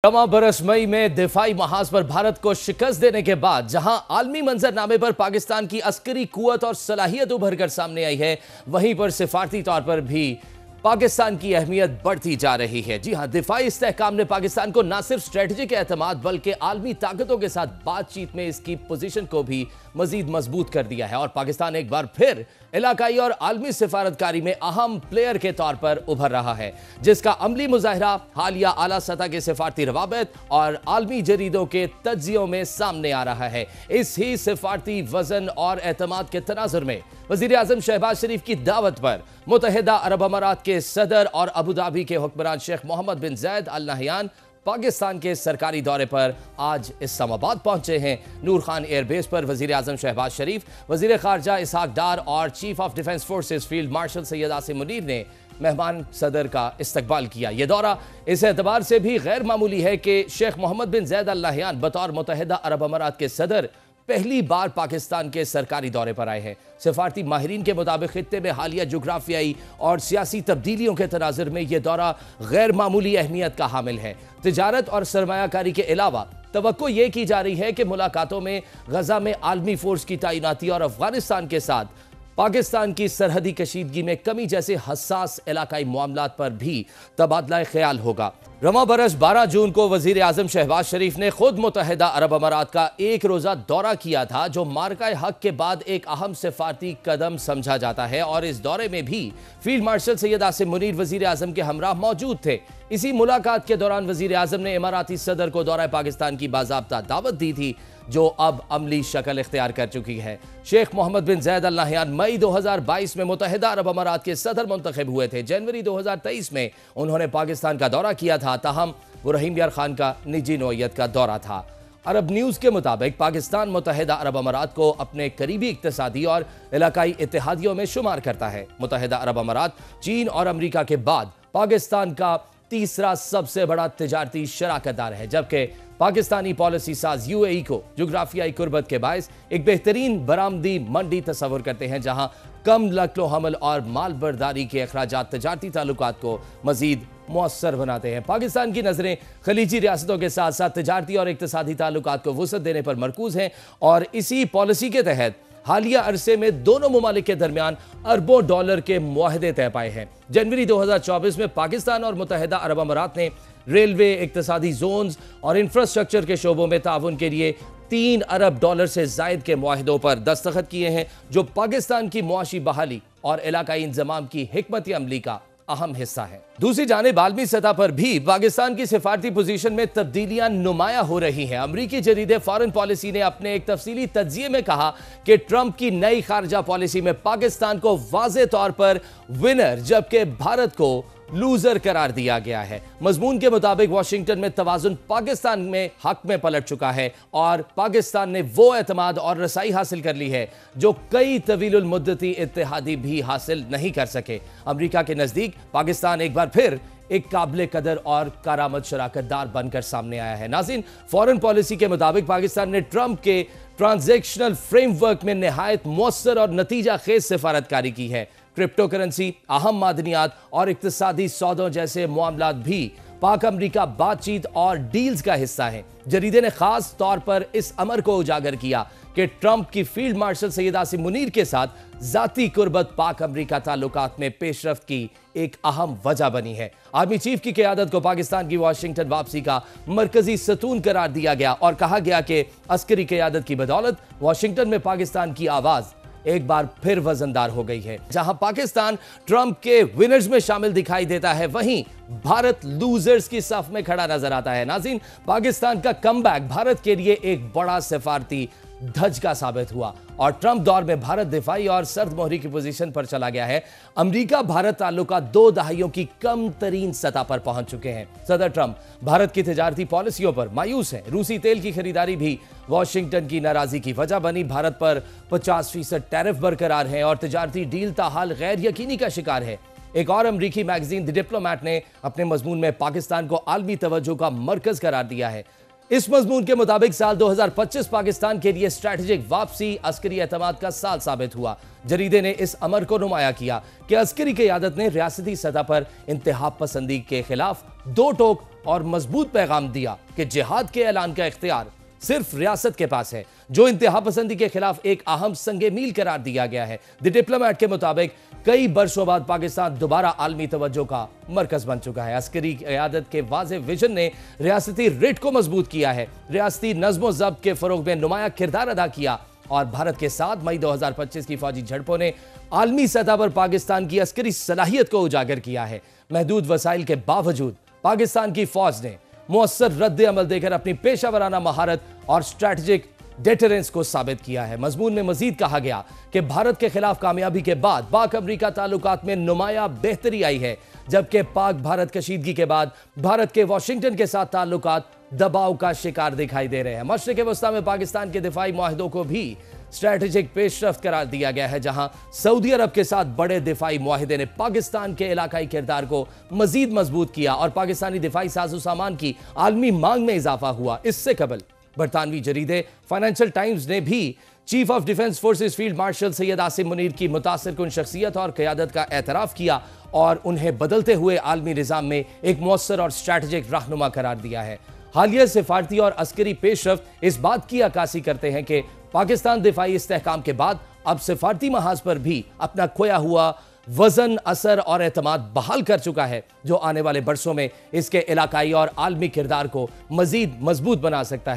रवां बरस मई में दिफाई महाज पर भारत को शिकस्त देने के बाद जहां आलमी मंजरनामे पर पाकिस्तान की अस्करी कुव्वत और सलाहियत उभर कर सामने आई है, वहीं पर सिफारती तौर पर भी पाकिस्तान की अहमियत बढ़ती जा रही है। जी हां, दिफाई इस्तेहकाम ने पाकिस्तान को न सिर्फ स्ट्रेटेजिक एतमाद बल्कि आलमी ताकतों के साथ बातचीत में इसकी पोजीशन को भी मजीद मजबूत कर दिया है और पाकिस्तान एक बार फिर इलाकाई और आलमी सिफारतकारी में अहम प्लेयर के तौर पर उभर रहा है, जिसका अमली मुजाहिरा हालिया आला सतह के सिफारती रवाबित और आलमी जरीदों के तज्जियों में सामने आ रहा है। इस ही सिफारती वजन और एतमाद के तनाजुर में वजीर आजम शहबाज शरीफ की दावत पर मुत्तहिदा अरब अमारात के सदर और अबू धाबी के हुक्मरान शेख मोहम्मद बिन जायद अल नहयान पाकिस्तान के सरकारी दौरे पर आज इस्लामाबाद पहुंचे हैं। नूर खान एयरबेस पर वजीर आजम शहबाज शरीफ, वजीर खारजा इसहाक डार और chief of defence forces field marshal Syed Asim Munir ने मेहमान सदर का इस्तकबाल किया। यह दौरा इस एतबार से भी गैर मामूली है कि शेख मोहम्मद बिन जायद अल नहयान बतौर मुत्तहिदा अरब अमारात के सदर पहली बार पाकिस्तान के सरकारी दौरे पर आए हैं। सिफारती माहिरीन के मुताबिक खित्ते में हालिया जोग्राफियाई और सियासी तब्दीलियों के तनाजुर में यह दौरा गैर मामूली अहमियत का हामिल है। तिजारत और सरमायाकारी के अलावा तवक्को यह की जा रही है कि मुलाकातों में गजा में आलमी फोर्स की तैनाती और अफगानिस्तान के साथ पाकिस्तान की सरहदी कशीदगी में कमी जैसे हसास इलाकाई मामलात पर भी तबादला ख्याल होगा। रवां बरस 12 जून को वजीर आजम शहबाज शरीफ ने खुद मुत्तहिदा अरब अमारात का एक रोज़ा दौरा किया था, जो मार्का हक के बाद एक अहम सिफारती कदम समझा जाता है और इस दौरे में भी फील्ड मार्शल सैयद आसिम मुनीर वजीर आजम के हमराह मौजूद थे। इसी मुलाकात के दौरान वजीर आजम ने इमाराती सदर को दौरा पाकिस्तान की बाज़ाब्ता दावत दी थी, जो अब अमली शक्ल इख्तियार कर चुकी है। शेख मोहम्मद बिन जायद अल नहयान मई 2022 में मुत्तहिदा अरब अमारात के सदर मुंतखब हुए थे। जनवरी 2023 में उन्होंने पाकिस्तान का दौरा किया था, ताहम वो रहीम यार खान का निजी नौइयत का दौरा था। अरब न्यूज़ के मुताबिक पाकिस्तान मुत्तहिदा अरब अमारात को अपने करीबी इक्तिसादी और इलाकाई इत्तेहादियों में शुमार करता है। मुत्तहिदा अरब अमारात चीन और अमरीका के बाद पाकिस्तान का तीसरा सबसे बड़ा तिजारती शराकतदार है, जबकि पाकिस्तानी पॉलिसी साज यूएई को जोग्राफियाई कुर्बत के बायस एक बेहतरीन बरामदी मंडी तस्वुर करते हैं, जहां कम नक्लो हमल और माल बर्दारी के अखराजात तिजारती ताल्लुकात को मजीद मुअस्सर बनाते हैं। पाकिस्तान की नजरें खलीजी रियासतों के साथ साथ तिजारती और इक्तिसादी ताल्लुकात को वुसअत देने पर मरकूज हैं और इसी पॉलिसी के तहत हालिया अरसे में दोनों मुमालिक के दरमियान अरबों डॉलर के मुआहदे तय पाए हैं। जनवरी 2024 में पाकिस्तान और मुत्तहिदा अरब अमारात ने रेलवे, इक्तिसादी जोन्स और इंफ्रास्ट्रक्चर के शोबों में ताउन के लिए 3 अरब डॉलर से जायद के मुआहदों पर दस्तखत किए हैं, जो पाकिस्तान की मुआशी बहाली और इलाकाई इंतजाम की हिकमत अमली का अहम हिस्सा है। दूसरी जानिब आलमी सतह पर भी पाकिस्तान की सिफारती पोजीशन में तब्दीलियां नुमाया हो रही हैं। अमरीकी जरीदे फॉरेन पॉलिसी ने अपने एक तफसीली तज्जिये में कहा कि ट्रंप की नई खारजा पॉलिसी में पाकिस्तान को वाज़े तौर पर विनर जबकि भारत को लूजर करार दिया गया है। मजमून के मुताबिक वाशिंगटन में तवाजुन पाकिस्तान में हक में पलट चुका है और पाकिस्तान ने वो एतमाद और रसाई हासिल कर ली है जो कई तवीलुल मुद्दती इत्तेहादी भी हासिल नहीं कर सके। अमेरिका के नजदीक पाकिस्तान एक बार फिर एक काबिल कदर और कारामद शराकतदार बनकर सामने आया है। नाज़रीन, फॉरेन पॉलिसी के मुताबिक पाकिस्तान ने ट्रंप के ट्रांजैक्शनल फ्रेमवर्क में निहायत मौसर और नतीजा खेज सिफारतकारी की है। क्रिप्टो करेंसी, अहम मादनियात और इक्तिसादी सौदों जैसे मामलात भी पाक अमरीका बातचीत और डील्स का हिस्सा हैं। जरीदे ने खास तौर पर इस अमर को उजागर किया कि ट्रंप की फील्ड मार्शल सैयद आसिम मुनीर के साथ जाती कुर्बत पाक अमरीका ताल्लुकात में पेशरफ्त की एक अहम वजह बनी है। आर्मी चीफ की क़यादत को पाकिस्तान की वाशिंगटन वापसी का मरकजी सतून करार दिया गया और कहा गया कि अस्करी क़यादत की बदौलत वाशिंगटन में पाकिस्तान की आवाज़ एक बार फिर वजनदार हो गई है। जहां पाकिस्तान ट्रंप के विनर्स में शामिल दिखाई देता है, वहीं भारत लूजर्स की सफ में खड़ा नजर आता है। नाज़रीन, पाकिस्तान का कमबैक भारत के लिए एक बड़ा सिफारती धचका साबित हुआ और ट्रंप दौर में भारत दिफाई और सर्द मोहरी की पोजीशन पर चला गया है। अमेरिका भारत ताल्लुकात 2 दहाइयों की कम तरीन सतह पर पहुंच चुके हैं। सदर ट्रंप भारत की तिजारती पॉलिसियों पर मायूस हैं। रूसी तेल की खरीदारी भी वाशिंगटन की नाराजगी की वजह बनी। भारत पर 50% टैरिफ बरकरार है और तिजारती डील ताहाल गैर यकीनी का शिकार है। एक और अमरीकी मैगजीन द डिप्लोमैट ने अपने मजमून में पाकिस्तान को आलमी तवज्जो का मरकज करार दिया है। इस मजमून के मुताबिक साल 2025 पाकिस्तान के लिए स्ट्रैटेजिक वापसी अस्करी एतमाद का साल साबित हुआ। जरीदे ने इस अमर को नुमाया किया कि अस्करी क़यादत ने रियासती सतह पर इंतहा पसंदी के खिलाफ दो टोक اور مضبوط پیغام دیا کہ جہاد کے اعلان کا اختیار صرف ریاست کے پاس ہے، جو انتہا پسندی کے خلاف ایک اہم سنگ میل قرار دیا گیا ہے۔ دی ڈپلومیٹ کے مطابق کئی برسوں بعد پاکستان دوبارہ عالمی توجہ کا مرکز بن چکا ہے۔ عسکری قیادت کے واضح ویژن نے ریاستی ریٹ کو مضبوط کیا ہے، ریاستی نظم و ضبط کے فروغ میں نمایاں کردار ادا کیا، اور بھارت کے ساتھ مئی 2025 کی فوجی جھڑپوں نے عالمی سطح پر پاکستان کی عسکری صلاحیت کو اجاگر کیا ہے۔ محدود وسائل کے باوجود پاکستان کی فوج نے مؤثر رد عمل دے کر اپنی پیشہ ورانہ مہارت اور اسٹریٹجک ڈیٹرنس کو ثابت کیا ہے۔ مضمون میں مزید کہا گیا کہ بھارت کے خلاف کامیابی کے بعد پاک امریکہ تعلقات میں نمایاں بہتری آئی ہے، جبکہ پاک بھارت کشیدگی کے بعد بھارت کے واشنگٹن کے ساتھ تعلقات دباؤ کا شکار دکھائی دے رہے ہیں۔ مشرق وسطیٰ میں پاکستان کے دفاعی معاہدوں کو بھی اسٹریٹجک پیش رفت قرار دیا گیا ہے، جہاں سعودی عرب کے ساتھ بڑے دفاعی معاہدے نے پاکستان کے علاقائی کردار کو مزید مضبوط کیا اور پاکستانی دفاعی ساز و سامان کی عالمی مانگ میں اضافہ ہوا۔ اس سے قبل برطانوی جریدے فائنینشل ٹائمز نے بھی chief of defence forces field marshal Syed Asim Munir کی متاثر کن شخصیت اور قیادت کا اعتراف کیا اور انہیں بدلتے ہوئے عالمی نظام میں ایک مؤثر اور اسٹریٹجک رہنما قرار دیا ہے۔ حالیہ سفارتی اور عسکری پیش رفت اس بات کی عکاسی کرتے ہیں کہ پاکستان دفاعی استحکام کے بعد اب سفارتی محاذ پر بھی اپنا کھویا ہوا وزن، اثر اور اعتماد بحال کر چکا ہے، جو آنے والے برسوں میں اس کے علاقائی اور عالمی کردار کو مزید مضبوط بنا سکتا ہے۔